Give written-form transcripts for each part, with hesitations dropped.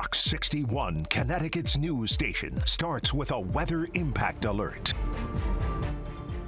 Fox 61, Connecticut's news station, starts with a weather impact alert.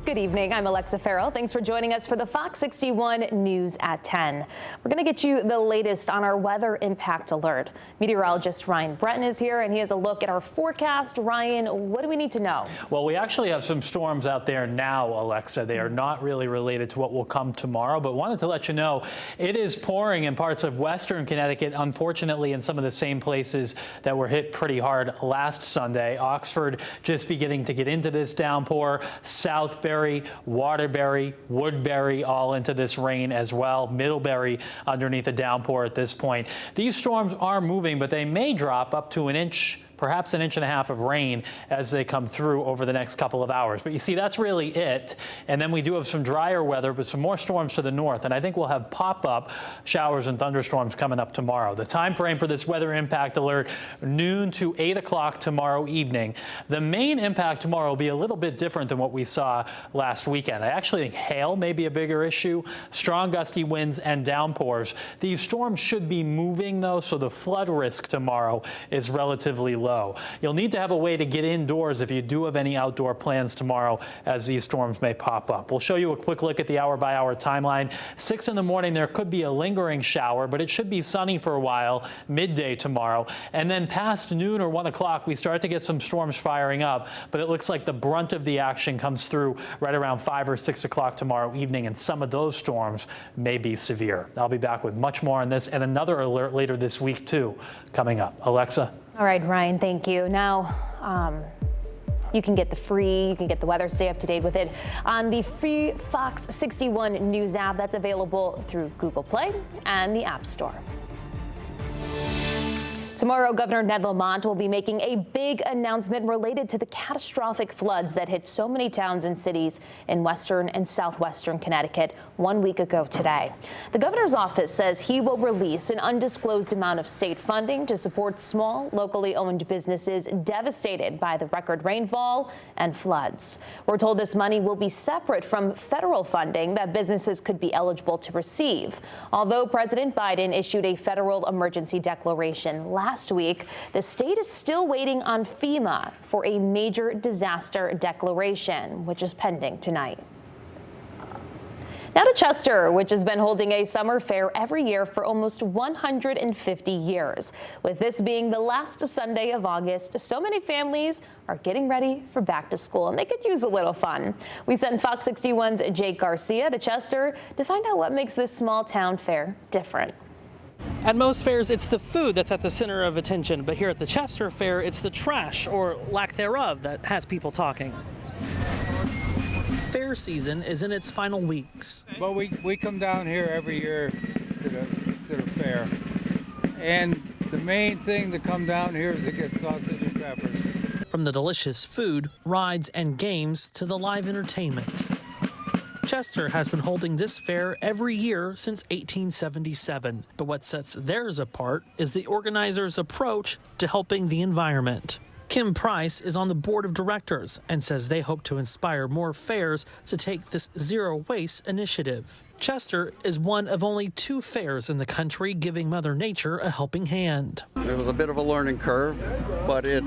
Good evening. I'm Alexa Farrell. Thanks for joining us for the Fox 61 News at 10. We're going to get you the latest on our weather impact alert. Meteorologist Ryan Breton is here, and he has a look at our forecast. Ryan, what do we need to know? Well, we actually have some storms out there now, Alexa. They are not really related to what will come tomorrow, but wanted to let you know it is pouring in parts of western Connecticut, unfortunately, in some of the same places that were hit pretty hard last Sunday. Oxford just beginning to get into this downpour. Southbury, Waterbury, Woodbury, all into this rain as well. Middlebury underneath the downpour at this point. These storms are moving, but they may drop up to an inch, perhaps an inch and a half of rain as they come through over the next couple of hours. But you see, that's really it. And then we do have some drier weather, but some more storms to the north. And I think we'll have pop-up showers and thunderstorms coming up tomorrow. The time frame for this weather impact alert, noon to 8 o'clock tomorrow evening. The main impact tomorrow will be a little bit different than what we saw last weekend. I actually think hail may be a bigger issue, strong gusty winds and downpours. These storms should be moving, though, so the flood risk tomorrow is relatively low. You'll need to have a way to get indoors if you do have any outdoor plans tomorrow, as these storms may pop up. We'll show you a quick look at the hour-by-hour timeline. 6 in the morning, there could be a lingering shower, but it should be sunny for a while, midday tomorrow. And then past noon or 1 o'clock, we start to get some storms firing up, but it looks like the brunt of the action comes through right around 5 or 6 o'clock tomorrow evening, and some of those storms may be severe. I'll be back with much more on this and another alert later this week, too, coming up. Alexa? All right, Ryan, thank you. Now, you can get the weather, stay up to date with it on the free Fox 61 News app that's available through Google Play and the App Store. Tomorrow, Governor Ned Lamont will be making a big announcement related to the catastrophic floods that hit so many towns and cities in western and southwestern Connecticut 1 week ago today. The governor's office says he will release an undisclosed amount of state funding to support small, locally owned businesses devastated by the record rainfall and floods. We're told this money will be separate from federal funding that businesses could be eligible to receive. Although President Biden issued a federal emergency declaration last week, the state is still waiting on FEMA for a major disaster declaration, which is pending tonight. Now to Chester, which has been holding a summer fair every year for almost 150 years. With this being the last Sunday of August, so many families are getting ready for back to school, and they could use a little fun. We sent Fox 61's Jake Garcia to Chester to find out what makes this small town fair different. At most fairs, it's the food that's at the center of attention, but here at the Chester Fair, it's the trash, or lack thereof, that has people talking. Fair season is in its final weeks. Well, we come down here every year to the fair, and the main thing to come down here is to get sausage and peppers. From the delicious food, rides, and games to the live entertainment. Chester has been holding this fair every year since 1877, but what sets theirs apart is the organizers' approach to helping the environment. Kim Price is on the board of directors and says they hope to inspire more fairs to take this zero waste initiative. Chester is one of only 2 fairs in the country giving Mother Nature a helping hand. It was a bit of a learning curve, but it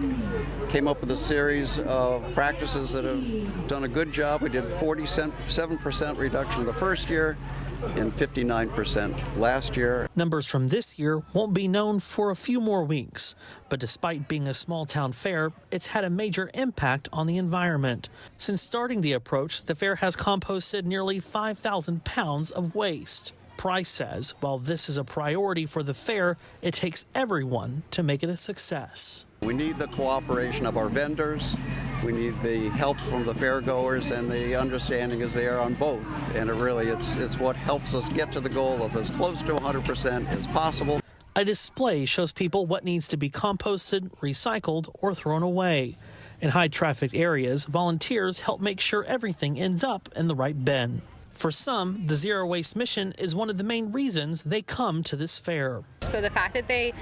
came up with a series of practices that have done a good job. We did 47% reduction the first year and 59% last year. Numbers from this year won't be known for a few more weeks, but despite being a small town fair, it's had a major impact on the environment. Since starting the approach, the fair has composted nearly 5,000 pounds of waste. Price says while this is a priority for the fair, it takes everyone to make it a success. We need the cooperation of our vendors. We need the help from the fairgoers, and the understanding is there on both. And it's what helps us get to the goal of as close to 100% as possible. A display shows people what needs to be composted, recycled, or thrown away. In high-trafficked areas, volunteers help make sure everything ends up in the right bin. For some, the Zero Waste mission is one of the main reasons they come to this fair. So the fact that they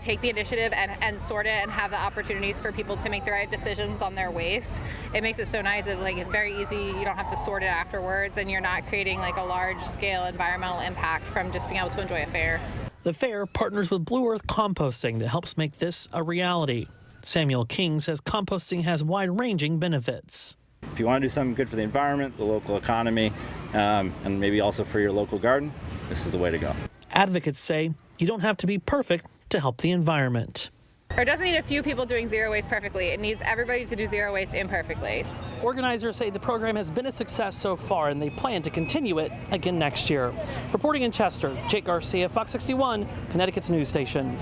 take the initiative and sort it and have the opportunities for people to make the right decisions on their waste, it makes it so nice. It's very easy. You don't have to sort it afterwards, and you're not creating a large scale environmental impact from just being able to enjoy a fair. The fair partners with Blue Earth Composting that helps make this a reality. Samuel King says composting has wide-ranging benefits. If you want to do something good for the environment, the local economy, and maybe also for your local garden, this is the way to go. Advocates say you don't have to be perfect to help the environment. Or it doesn't need a few people doing zero waste perfectly. It needs everybody to do zero waste imperfectly. Organizers say the program has been a success so far, and they plan to continue it again next year. Reporting in Chester, Jake Garcia, Fox 61, Connecticut's news station.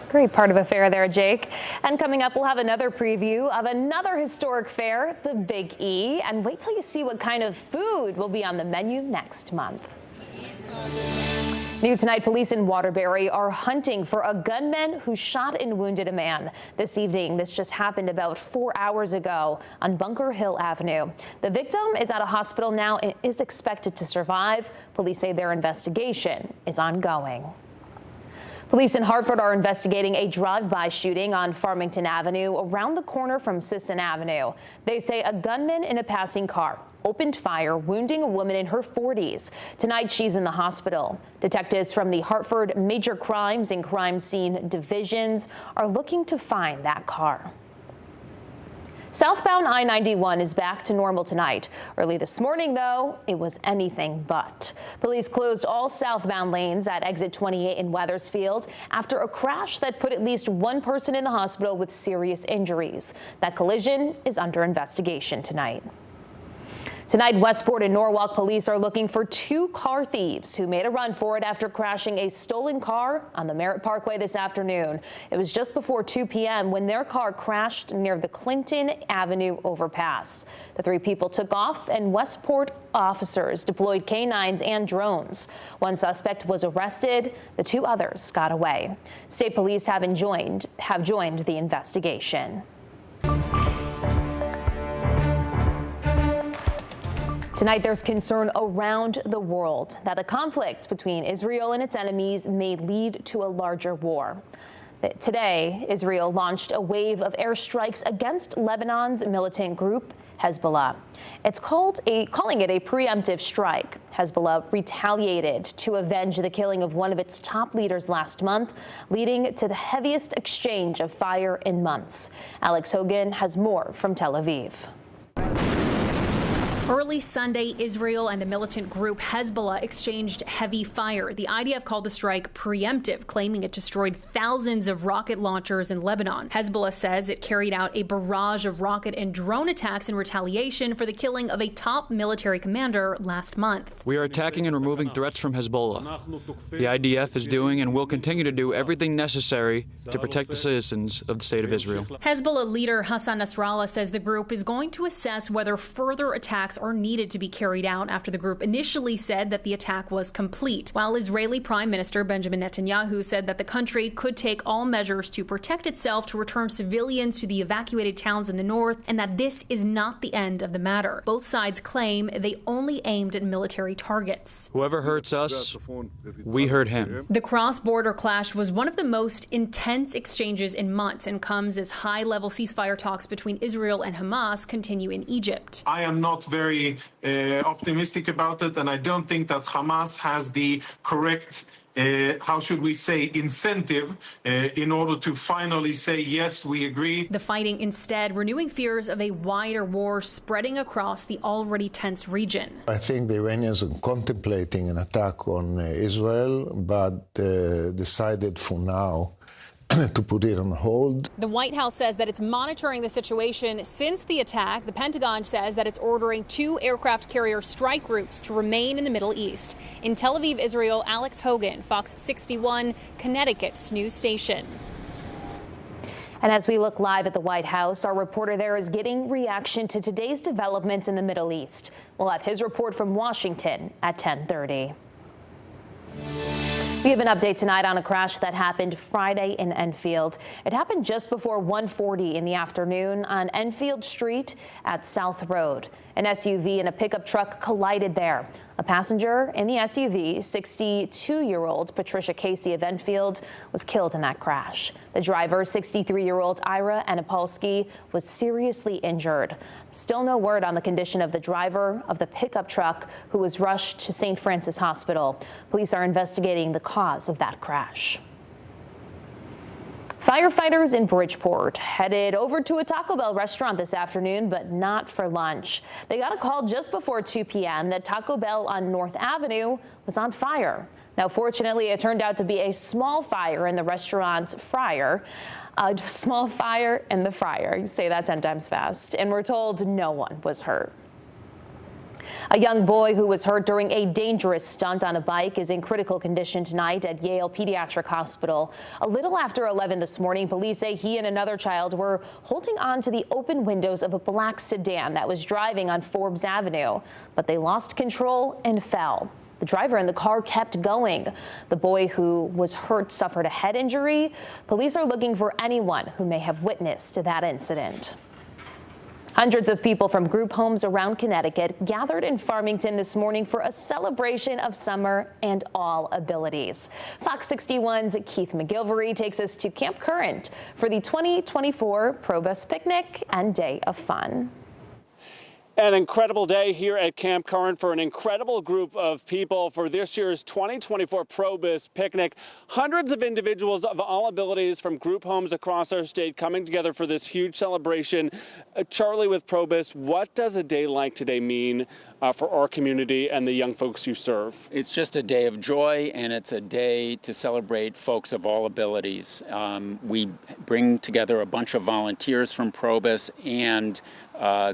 Great part of a fair there, Jake. And coming up, we'll have another preview of another historic fair, the Big E. And wait till you see what kind of food will be on the menu next month. New tonight, police in Waterbury are hunting for a gunman who shot and wounded a man this evening. This just happened about 4 hours ago on Bunker Hill Avenue. The victim is at a hospital now and is expected to survive. Police say their investigation is ongoing. Police in Hartford are investigating a drive-by shooting on Farmington Avenue around the corner from Sisson Avenue. They say a gunman in a passing car opened fire, wounding a woman in her 40s. Tonight, she's in the hospital. Detectives from the Hartford Major Crimes and Crime Scene Divisions are looking to find that car. Southbound I-91 is back to normal tonight. Early this morning, though, it was anything but. Police closed all southbound lanes at exit 28 in Wethersfield after a crash that put at least one person in the hospital with serious injuries. That collision is under investigation tonight. Tonight, Westport and Norwalk police are looking for two car thieves who made a run for it after crashing a stolen car on the Merritt Parkway this afternoon. It was just before 2 p.m. when their car crashed near the Clinton Avenue overpass. The three people took off, and Westport officers deployed canines and drones. One suspect was arrested. The two others got away. State police have joined the investigation. Tonight, there's concern around the world that the conflict between Israel and its enemies may lead to a larger war. Today, Israel launched a wave of airstrikes against Lebanon's militant group, Hezbollah. It's calling it a preemptive strike. Hezbollah retaliated to avenge the killing of one of its top leaders last month, leading to the heaviest exchange of fire in months. Alex Hogan has more from Tel Aviv. Early Sunday, Israel and the militant group Hezbollah exchanged heavy fire. The IDF called the strike preemptive, claiming it destroyed thousands of rocket launchers in Lebanon. Hezbollah says it carried out a barrage of rocket and drone attacks in retaliation for the killing of a top military commander last month. We are attacking and removing threats from Hezbollah. The IDF is doing and will continue to do everything necessary to protect the citizens of the state of Israel. Hezbollah leader Hassan Nasrallah says the group is going to assess whether further attacks are needed to be carried out after the group initially said that the attack was complete, while Israeli Prime Minister Benjamin Netanyahu said that the country could take all measures to protect itself to return civilians to the evacuated towns in the north, and that this is not the end of the matter. Both sides claim they only aimed at military targets. Whoever hurts us, we hurt him. The cross-border clash was one of the most intense exchanges in months and comes as high-level ceasefire talks between Israel and Hamas continue in Egypt. I am not very optimistic about it, and I don't think that Hamas has the correct, how should we say, incentive in order to finally say, yes, we agree. The fighting instead renewing fears of a wider war spreading across the already tense region. I think the Iranians are contemplating an attack on Israel, but decided for now to put it on hold. The White House says that it's monitoring the situation since the attack. The Pentagon says that it's ordering 2 aircraft carrier strike groups to remain in the Middle East. In Tel Aviv, Israel, Alex Hogan, Fox 61, Connecticut's news station. And as we look live at the White House, our reporter there is getting reaction to today's developments in the Middle East. We'll have his report from Washington at 10:30. We have an update tonight on a crash that happened Friday in Enfield. It happened just before 1:40 in the afternoon on Enfield Street at South Road. An SUV and a pickup truck collided there. A passenger in the SUV, 62-year-old Patricia Casey of Enfield, was killed in that crash. The driver, 63-year-old Ira Anapolsky, was seriously injured. Still no word on the condition of the driver of the pickup truck, who was rushed to St. Francis Hospital. Police are investigating the cause of that crash. Firefighters in Bridgeport headed over to a Taco Bell restaurant this afternoon, but not for lunch. They got a call just before 2 p.m. that Taco Bell on North Avenue was on fire. Now, fortunately, it turned out to be a small fire in the restaurant's fryer. A small fire in the fryer. You say that 10 times fast. And we're told no one was hurt. A young boy who was hurt during a dangerous stunt on a bike is in critical condition tonight at Yale Pediatric Hospital. A little after 11 this morning, police say he and another child were holding on to the open windows of a black sedan that was driving on Forbes Avenue, but they lost control and fell. The driver in the car kept going. The boy who was hurt suffered a head injury. Police are looking for anyone who may have witnessed that incident. Hundreds of people from group homes around Connecticut gathered in Farmington this morning for a celebration of summer and all abilities. Fox 61's Keith McGilvery takes us to Camp Current for the 2024 Probus Picnic and Day of Fun. An incredible day here at Camp Current for an incredible group of people for this year's 2024 Probus Picnic. Hundreds of individuals of all abilities from group homes across our state coming together for this huge celebration. Charlie, with Probus, what does a day like today mean for our community and the young folks you serve? It's just a day of joy, and it's a day to celebrate folks of all abilities. We bring together a bunch of volunteers from Probus and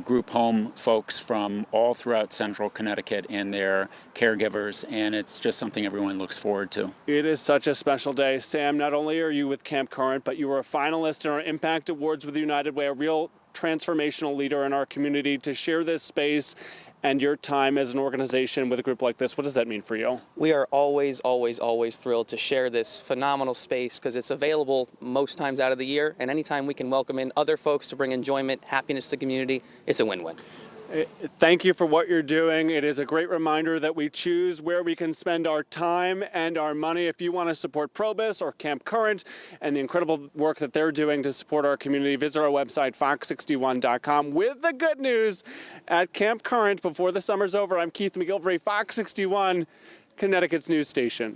group home folks from all throughout central Connecticut and their caregivers, and it's just something everyone looks forward to. It is such a special day. Sam, not only are you with Camp Current, but you were a finalist in our Impact Awards with United Way, a real transformational leader in our community. To share this space and your time as an organization with a group like this, what does that mean for you? We are always, always, always thrilled to share this phenomenal space because it's available most times out of the year, and anytime we can welcome in other folks to bring enjoyment, happiness to the community, it's a win-win. Thank you for what you're doing. It is a great reminder that we choose where we can spend our time and our money. If you want to support Probus or Camp Current and the incredible work that they're doing to support our community, visit our website, fox61.com. With the good news at Camp Current before the summer's over, I'm Keith McGilvery, Fox 61, Connecticut's news station.